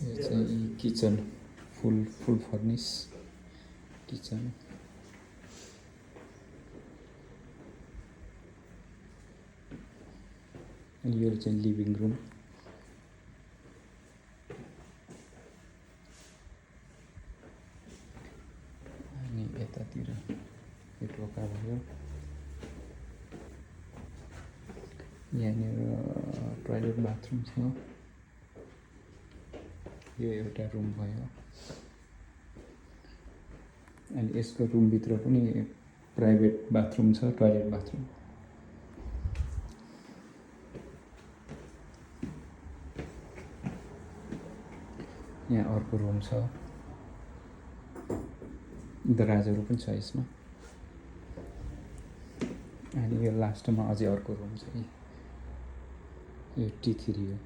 यो चाहिँ किचन फुल furnace kitchen. अनि यो चाहिँ लिभिङ रुम। अनि यतातिर यो ढोका भयो। यहाँनिर टोयलेट बाथरुम छ। यो एउटा रुम भयो। अनि यसको रुमभित्र पनि प्राइभेट बाथरुम छ, टोयलेट बाथरुम। यहाँ अर्को रुम छ, दराजहरू पनि छ यसमा। अनि यो लास्टमा अझै अर्को रुम छ, यो T3 हो।